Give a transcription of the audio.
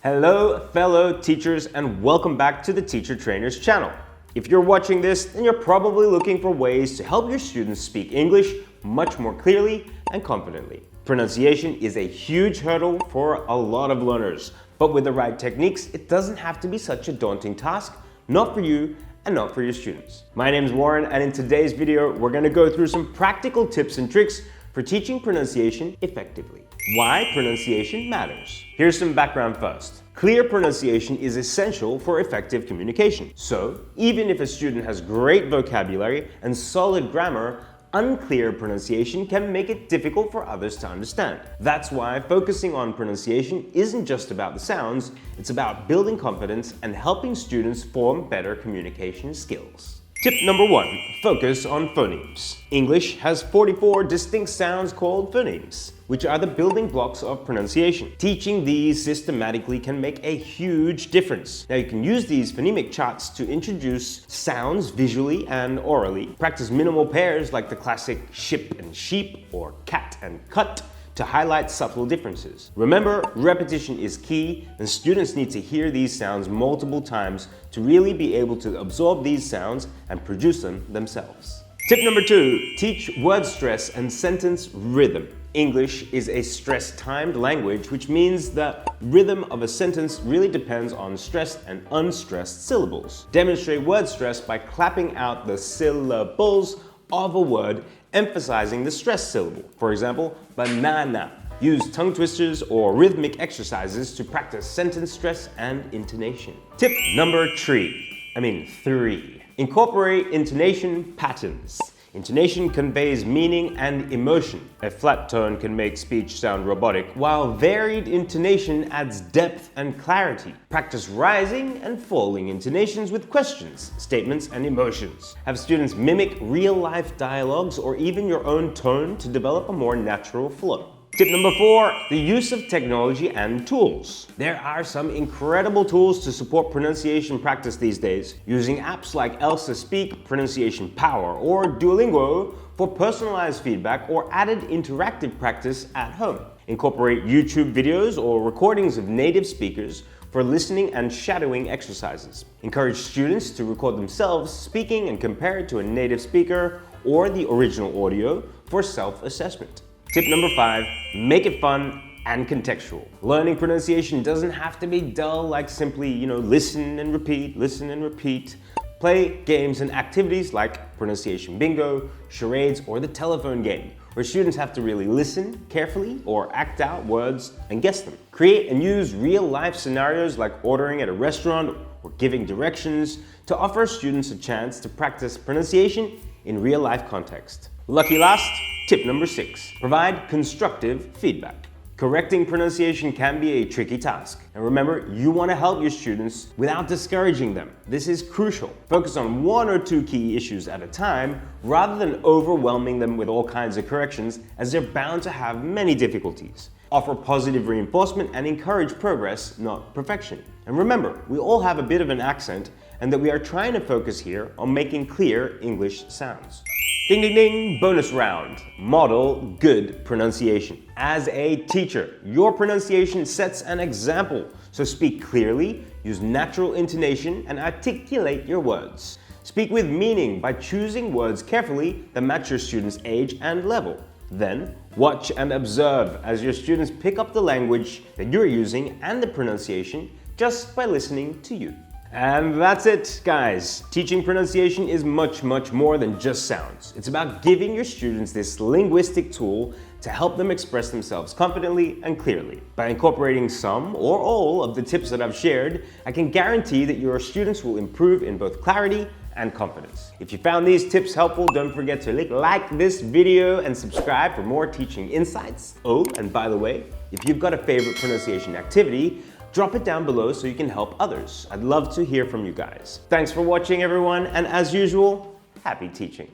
Hello, fellow teachers, and welcome back to the Teacher Trainers channel. If you're watching this, then you're probably looking for ways to help your students speak English much more clearly and confidently. Pronunciation is a huge hurdle for a lot of learners, but with the right techniques, it doesn't have to be such a daunting task, not for you and not for your students. My name is Warren, and in today's video, we're going to go through some practical tips and tricks for teaching pronunciation effectively. Why pronunciation matters. Here's some background first. Clear pronunciation is essential for effective communication. So, even if a student has great vocabulary and solid grammar, unclear pronunciation can make it difficult for others to understand. That's why focusing on pronunciation isn't just about the sounds, it's about building confidence and helping students form better communication skills. Tip number 1, focus on phonemes. English has 44 distinct sounds called phonemes, which are the building blocks of pronunciation. Teaching these systematically can make a huge difference. Now you can use these phonemic charts to introduce sounds visually and orally, practice minimal pairs like the classic ship and sheep or cat and cut, to highlight subtle differences. Remember, repetition is key, and students need to hear these sounds multiple times to really be able to absorb these sounds and produce them themselves. Tip number 2, teach word stress and sentence rhythm. English is a stress-timed language, which means the rhythm of a sentence really depends on stressed and unstressed syllables. Demonstrate word stress by clapping out the syllables of a word, emphasizing the stressed syllable. For example, banana. Use tongue twisters or rhythmic exercises to practice sentence stress and intonation. Tip number 3. Incorporate intonation patterns. Intonation conveys meaning and emotion. A flat tone can make speech sound robotic, while varied intonation adds depth and clarity. Practice rising and falling intonations with questions, statements, and emotions. Have students mimic real-life dialogues or even your own tone to develop a more natural flow. Tip number 4, the use of technology and tools. There are some incredible tools to support pronunciation practice these days, using apps like Elsa Speak, Pronunciation Power, or Duolingo for personalized feedback or added interactive practice at home. Incorporate YouTube videos or recordings of native speakers for listening and shadowing exercises. Encourage students to record themselves speaking and compare it to a native speaker or the original audio for self-assessment. Tip number 5, make it fun and contextual. Learning pronunciation doesn't have to be dull, like simply, listen and repeat. Play games and activities like pronunciation bingo, charades, or the telephone game, where students have to really listen carefully or act out words and guess them. Create and use real-life scenarios like ordering at a restaurant or giving directions to offer students a chance to practice pronunciation in real-life context. Lucky last, tip number 6, provide constructive feedback. Correcting pronunciation can be a tricky task. And remember, you want to help your students without discouraging them. This is crucial. Focus on 1 or 2 key issues at a time rather than overwhelming them with all kinds of corrections, as they're bound to have many difficulties. Offer positive reinforcement and encourage progress, not perfection. And remember, we all have a bit of an accent, and that we are trying to focus here on making clear English sounds. Ding ding ding, bonus round. Model good pronunciation. As a teacher, your pronunciation sets an example. So speak clearly, use natural intonation, and articulate your words. Speak with meaning by choosing words carefully that match your students' age and level. Then, watch and observe as your students pick up the language that you're using and the pronunciation just by listening to you. And that's it, guys. Teaching pronunciation is much more than just sounds. It's about giving your students this linguistic tool to help them express themselves confidently and clearly. By incorporating some or all of the tips that I've shared, I can guarantee that your students will improve in both clarity and confidence. If you found these tips helpful, don't forget to like this video and subscribe for more teaching insights. Oh, and by the way, if you've got a favorite pronunciation activity, drop it down below so you can help others. I'd love to hear from you guys. Thanks for watching, everyone, and as usual, happy teaching.